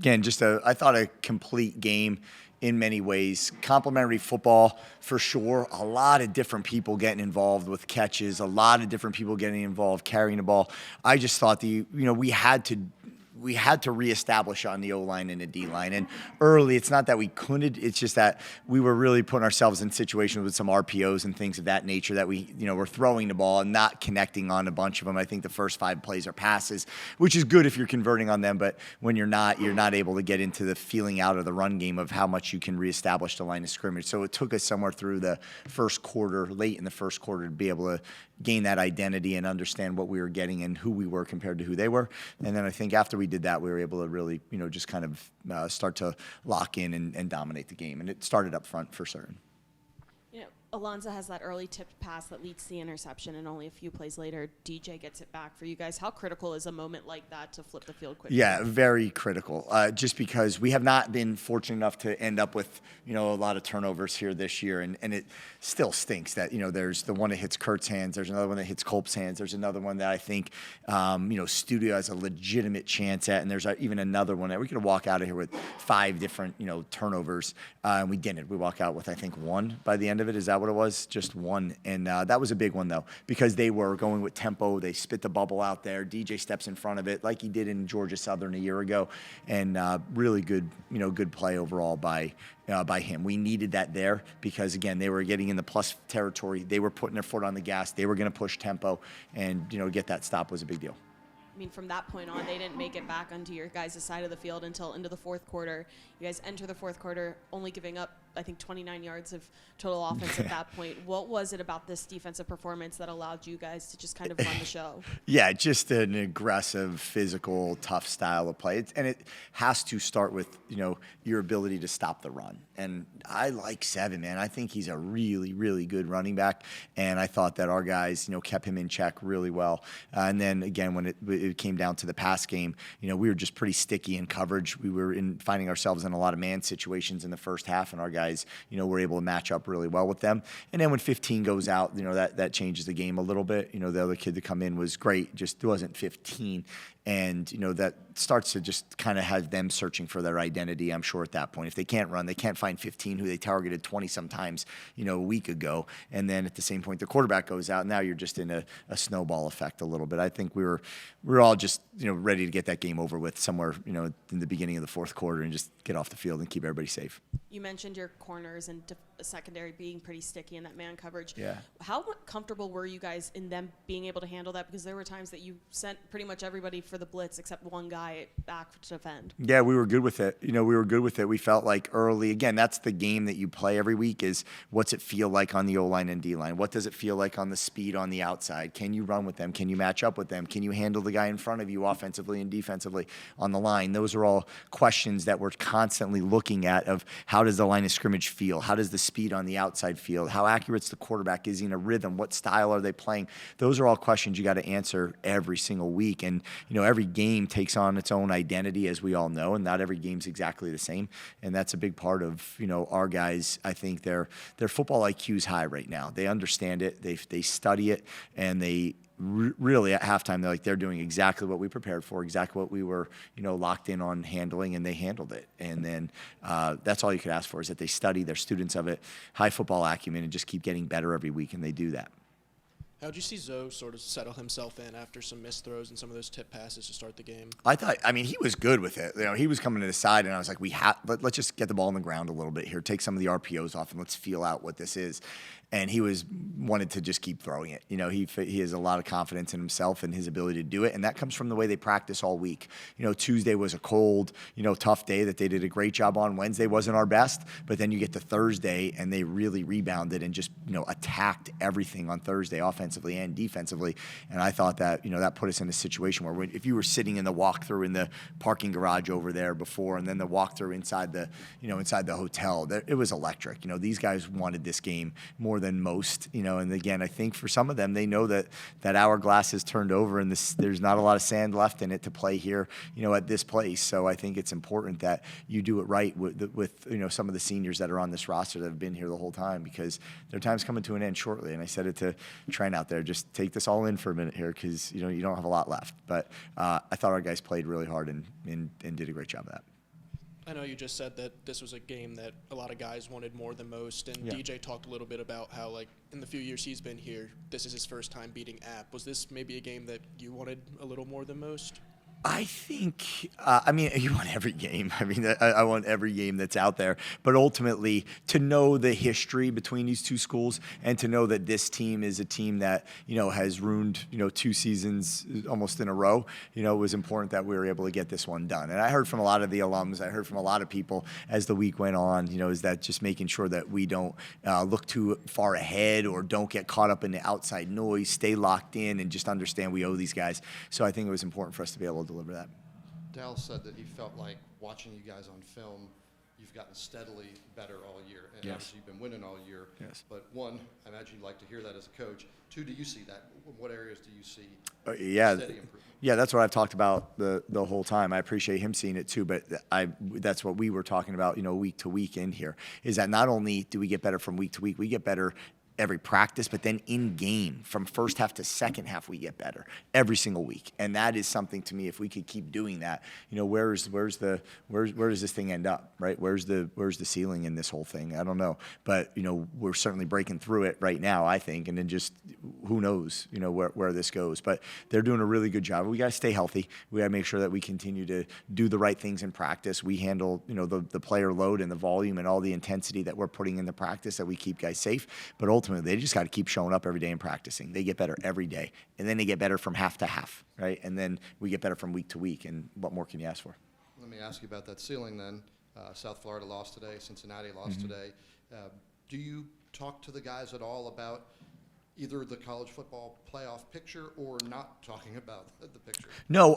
again, I thought a complete game in many ways. Complementary football, for sure. A lot of different people getting involved with catches, a lot of different people getting involved carrying the ball. I just thought we had to reestablish on the O-line and the D-line. And early, it's not that we couldn't, it's just that we were really putting ourselves in situations with some RPOs and things of that nature that we're throwing the ball and not connecting on a bunch of them. I think the first 5 plays are passes, which is good if you're converting on them, but when you're not able to get into the feeling out of the run game of how much you can reestablish the line of scrimmage. So it took us somewhere through the first quarter, late in the first quarter, to be able to gain that identity and understand what we were getting and who we were compared to who they were. And then I think after we did that, we were able to really, just kind of start to lock in and dominate the game. And it started up front for certain. Alonzo has that early tipped pass that leads to the interception, and only a few plays later, DJ gets it back for you guys. How critical is a moment like that to flip the field quickly? Yeah, very critical. Just because we have not been fortunate enough to end up with, a lot of turnovers here this year, and it still stinks that, there's the one that hits Kurt's hands, there's another one that hits Culp's hands, there's another one that I think, Studio has a legitimate chance at, and there's even another one that we could walk out of here with 5 different, turnovers, and we didn't. We walk out with, I think, 1 by the end of it. Is that what it was? Just 1. And that was a big one, though, because they were going with tempo. They spit the bubble out there. DJ steps in front of it like he did in Georgia Southern a year ago. And really good, good play overall by him. We needed that there because, again, they were getting in the plus territory. They were putting their foot on the gas. They were going to push tempo. And, get that stop was a big deal. I mean, from that point on, they didn't make it back onto your guys' side of the field until into the fourth quarter. You guys enter the fourth quarter only giving up, I think, 29 yards of total offense at that point. What was it about this defensive performance that allowed you guys to just kind of run the show? Yeah, just an aggressive, physical, tough style of play. And it has to start with, your ability to stop the run. And I like Seven, man. I think he's a really, really good running back. And I thought that our guys, kept him in check really well. And then, again, when it came down to the pass game, we were just pretty sticky in coverage. We were finding ourselves in a lot of man situations in the first half, and our guys, were able to match up really well with them. And then when 15 goes out, that changes the game a little bit. The other kid to come in was great, just wasn't 15. And, that starts to just kind of have them searching for their identity, I'm sure, at that point. If they can't run, they can't find 15, who they targeted 20 times, a week ago. And then at the same point, the quarterback goes out. Now you're just in a snowball effect a little bit. I think we were all just, ready to get that game over with somewhere, in the beginning of the fourth quarter and just get off the field and keep everybody safe. You mentioned your corners and secondary being pretty sticky in that man coverage. Yeah. How comfortable were you guys in them being able to handle that? Because there were times that you sent pretty much everybody for the blitz except one guy back to defend. Yeah, we were good with it. We were good with it. We felt like early, again, that's the game that you play every week is what's it feel like on the O-line and D-line? What does it feel like on the speed on the outside? Can you run with them? Can you match up with them? Can you handle the guy in front of you offensively and defensively on the line? Those are all questions that we're constantly looking at of how does the line of scrimmage feel? How does the speed on the outside feel? How accurate's the quarterback? Is he in a rhythm? What style are they playing? Those are all questions you got to answer every single week. And, every game takes on its own identity, as we all know, and not every game's exactly the same. And that's a big part of, our guys. I think their football IQ is high right now. They understand it. They study it, and they really at halftime they're doing exactly what we prepared for, exactly what we were locked in on handling, and they handled it. And then that's all you could ask for is that they study, they're students of it, high football acumen, and just keep getting better every week, and they do that. How'd you see Zoe sort of settle himself in after some missed throws and some of those tip passes to start the game? He was good with it. He was coming to the side, and I was like, let's just get the ball on the ground a little bit here, take some of the RPOs off, and let's feel out what this is. And he wanted to just keep throwing it. He has a lot of confidence in himself and his ability to do it, and that comes from the way they practice all week. Tuesday was a cold, tough day that they did a great job on. Wednesday wasn't our best, but then you get to Thursday, and they really rebounded and just, attacked everything on Thursday, offensively and defensively. And I thought that, that put us in a situation where if you were sitting in the walkthrough in the parking garage over there before, and then the walkthrough inside the hotel, it was electric. These guys wanted this game more than most, and again, I think for some of them, they know that hourglass has turned over and there's not a lot of sand left in it to play here, at this place. So I think it's important that you do it right with some of the seniors that are on this roster that have been here the whole time, because their time's coming to an end shortly. And I said it to Trent out there, just take this all in for a minute here, because you don't have a lot left. But I thought our guys played really hard and did a great job of that. I know you just said that this was a game that a lot of guys wanted more than most, and Yeah. DJ talked a little bit about how, like, in the few years he's been here, this is his first time beating App. Was this maybe a game that you wanted a little more than most? I think, I mean, you want every game. I mean, I want every game that's out there. But ultimately, to know the history between these two schools and to know that this team is a team that, has ruined, 2 seasons almost in a row, it was important that we were able to get this one done. And I heard from a lot of the alums, I heard from a lot of people as the week went on, is that just making sure that we don't look too far ahead or don't get caught up in the outside noise, stay locked in, and just understand we owe these guys. So I think it was important for us to be able to deliver that. Dal said that he felt like watching you guys on film, you've gotten steadily better all year. And Yes. obviously you've been winning all year. Yes. But one, I imagine you'd like to hear that as a coach. Two, do you see that? What areas do you see Yeah, steady improvement? yeah, that's what I've talked about the whole time. I appreciate him seeing it too, but that's what we were talking about, week to week in here, is that not only do we get better from week to week, we get better every practice, but then in game, from first half to second half, we get better every single week, and that is something to me. If we could keep doing that, where does this thing end up, right? Where's the ceiling in this whole thing? I don't know, but we're certainly breaking through it right now, I think, and then just who knows, where this goes. But they're doing a really good job. We got to stay healthy. We got to make sure that we continue to do the right things in practice. We handle the player load and the volume and all the intensity that we're putting in the practice, that we keep guys safe, but ultimately, they just got to keep showing up every day and practicing. They get better every day, and then they get better from half to half, right? And then we get better from week to week, and what more can you ask for? Let me ask you about that ceiling then. South Florida lost today. Cincinnati lost today. Do you talk to the guys at all about either the college football playoff picture or not talking about the picture? No,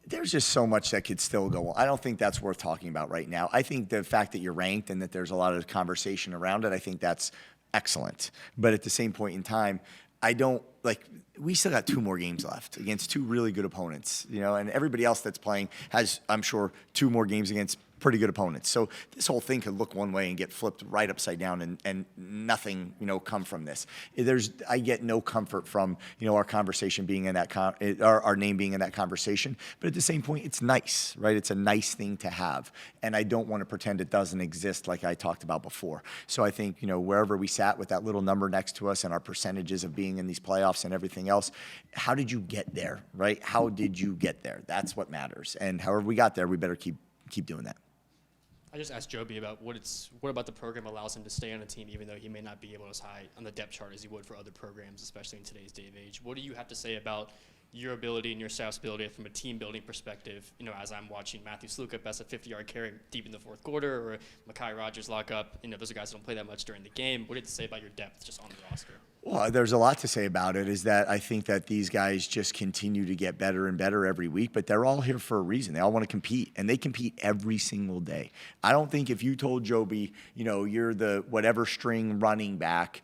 there's just so much that could still go on. I don't think that's worth talking about right now. I think the fact that you're ranked and that there's a lot of conversation around it, I think that's excellent. But at the same point in time, we still got 2 more games left against 2 really good opponents, and everybody else that's playing has, I'm sure, 2 more games against pretty good opponents. So this whole thing could look one way and get flipped right upside down and nothing, come from this. I get no comfort from, our conversation being in that, our name being in that conversation. But at the same point, it's nice, right? It's a nice thing to have. And I don't want to pretend it doesn't exist like I talked about before. So I think, wherever we sat with that little number next to us and our percentages of being in these playoffs and everything else, how did you get there, right? How did you get there? That's what matters. And however we got there, we better keep doing that. I just asked Joby about what about the program allows him to stay on a team even though he may not be able as high on the depth chart as he would for other programs, especially in today's day of age. What do you have to say about your ability and your staff's ability from a team building perspective, as I'm watching Matthew Sluka pass a 50-yard carry deep in the fourth quarter, or Mekhi Rogers lock up, those are guys that don't play that much during the game. What do you have to say about your depth just on the roster? Well, there's a lot to say about it, is that I think that these guys just continue to get better and better every week, but they're all here for a reason. They all want to compete, and they compete every single day. I don't think if you told Joby, you're the whatever string running back,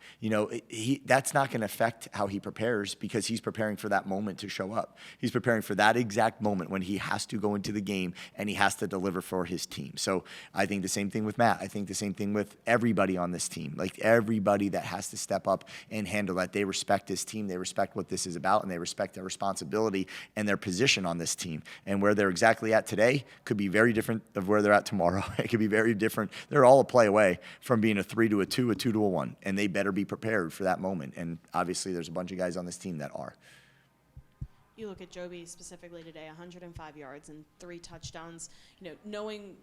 that's not going to affect how he prepares, because he's preparing for that moment to show up. He's preparing for that exact moment when he has to go into the game and he has to deliver for his team. So I think the same thing with Matt. I think the same thing with everybody on this team. Like, everybody that has to step up and handle that. They respect this team, they respect what this is about, and they respect their responsibility and their position on this team. And where they're exactly at today could be very different of where they're at tomorrow. It could be very different. They're all a play away from being a 3 to a 2, a 2 to a 1, and they better be prepared for that moment. And obviously there's a bunch of guys on this team that are. You look at Joby specifically today, 105 yards and 3 touchdowns. Knowing,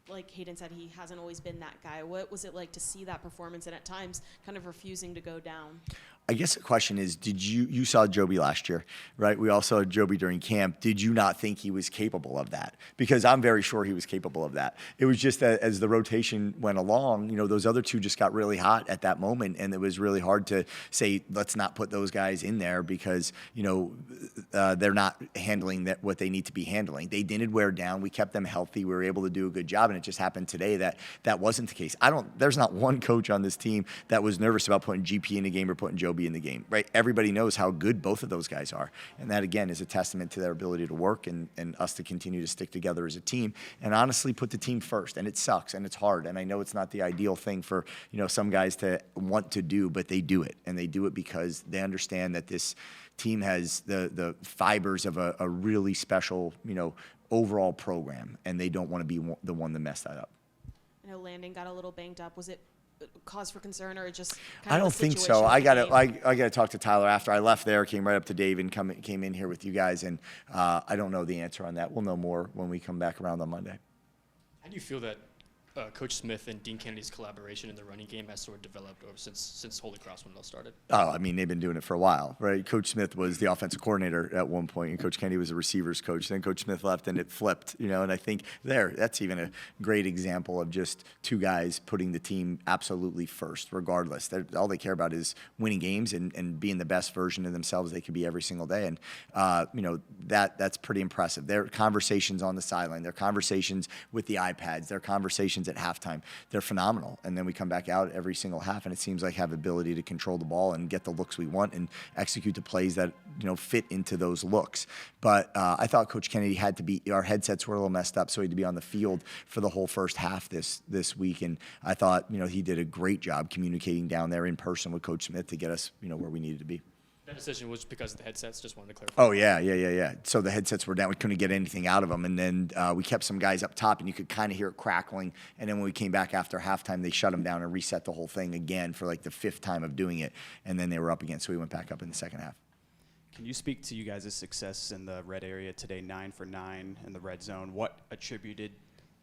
like Hayden said, he hasn't always been that guy. What was it like to see that performance and at times kind of refusing to go down? I guess the question is, you saw Joby last year, right? We all saw Joby during camp. Did you not think he was capable of that? Because I'm very sure he was capable of that. It was just that as the rotation went along, those other 2 just got really hot at that moment, and it was really hard to say, let's not put those guys in there because, they're not handling what they need to be handling. They didn't wear down. We kept them healthy. We were able to do a good job, and it just happened today that wasn't the case. There's not one coach on this team that was nervous about putting GP in the game or putting Joby in the game, right? Everybody knows how good both of those guys are. And that, again, is a testament to their ability to work and us to continue to stick together as a team and honestly put the team first. And it sucks and it's hard. And I know it's not the ideal thing for, some guys to want to do, but they do it. And they do it because they understand that this team has the fibers of a really special, overall program, and they don't want to be the one to mess that up. I know Landon got a little banged up. Was it cause for concern or just I don't think so. I got to talk to Tyler after I left there. Came right up to Dave and came in here with you guys, and I don't know the answer on that. We'll know more when we come back around on Monday. How do you feel that Coach Smith and Dean Kennedy's collaboration in the running game has sort of developed over since Holy Cross when it all started? Oh, I mean, they've been doing it for a while, right? Coach Smith was the offensive coordinator at one point, and Coach Kennedy was the receivers coach. Then Coach Smith left, and it flipped, and I think that's even a great example of just two guys putting the team absolutely first, regardless. All they care about is winning games and being the best version of themselves they could be every single day. And, that's pretty impressive. Their conversations on the sideline, their conversations with the iPads, their conversations at halftime, they're phenomenal. And then we come back out every single half, and it seems like have ability to control the ball and get the looks we want and execute the plays that fit into those looks. But I thought Coach Kennedy had to be. Our headsets were a little messed up, so he had to be on the field for the whole first half this week. And I thought he did a great job communicating down there in person with Coach Smith to get us where we needed to be. That decision was because of the headsets. Just wanted to clarify. Oh, yeah. So the headsets were down. We couldn't get anything out of them. And then we kept some guys up top, and you could kind of hear it crackling. And then when we came back after halftime, they shut them down and reset the whole thing again for like the 5th time of doing it. And then they were up again. So we went back up in the second half. Can you speak to you guys' success in the red area today, 9 for 9 in the red zone? What attributed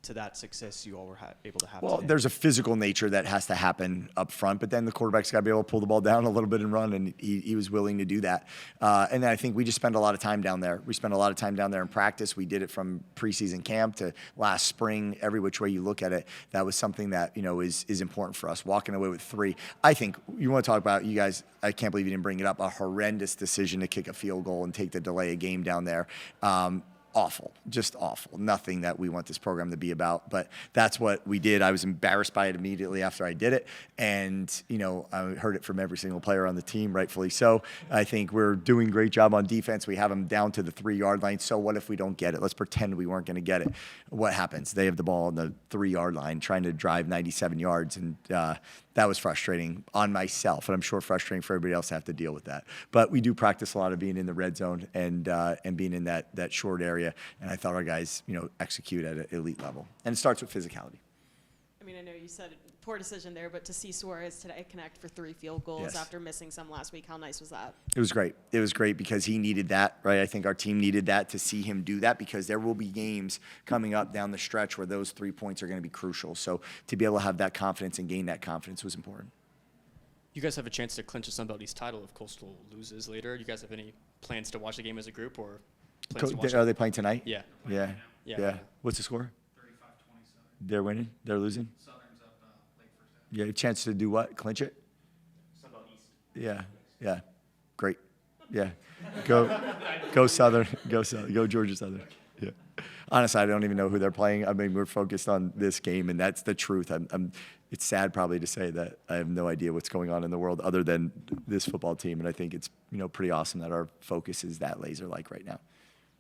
to that success you all were able to have? Well, today? there's a physical nature that has to happen up front, but then the quarterback's got to be able to pull the ball down a little bit and run, and he was willing to do that. And then I think we just spend a lot of time down there. We spent a lot of time down there in practice. We did it from preseason camp to last spring. Every which way you look at it, that was something that is important for us. Walking away with 3. I think you want to talk about, you guys, I can't believe you didn't bring it up, a horrendous decision to kick a field goal and take the delay of game down there. Awful, just awful. Nothing that we want this program to be about, but that's what we did. I was embarrassed by it immediately after I did it, and I heard it from every single player on the team, rightfully so. I think we're doing a great job on defense. We have them down to the 3-yard line. So what if we don't get it? Let's pretend we weren't going to get it. What happens? They have the ball on the 3-yard line, trying to drive 97 yards, and that was frustrating on myself, and I'm sure frustrating for everybody else to have to deal with that. But we do practice a lot of being in the red zone and being in that short area, and I thought our guys, execute at an elite level. And it starts with physicality. I mean, I know you said poor decision there, but to see Suarez today connect for 3 field goals Yes. after missing some last week, how nice was that? It was great. It was great because he needed that, right? I think our team needed that to see him do that, because there will be games coming up down the stretch where those 3 points are going to be crucial. So to be able to have that confidence and gain that confidence was important. You guys have a chance to clinch the Sun Belt East title if Coastal loses later. Do you guys have any plans to watch the game as a group, or plans to watch Are they playing tonight? Yeah. Yeah. What's the score? 35-27. They're winning? They're losing? Southern's up late first half. Yeah, a chance to do what? Clinch it? Sun Belt East. Yeah. Great. Yeah. Go Southern. Go Southern. Go Georgia Southern. Yeah. Honestly, I don't even know who they're playing. I mean, we're focused on this game, and that's the truth. It's sad probably to say that I have no idea what's going on in the world other than this football team, and I think it's pretty awesome that our focus is that laser-like right now.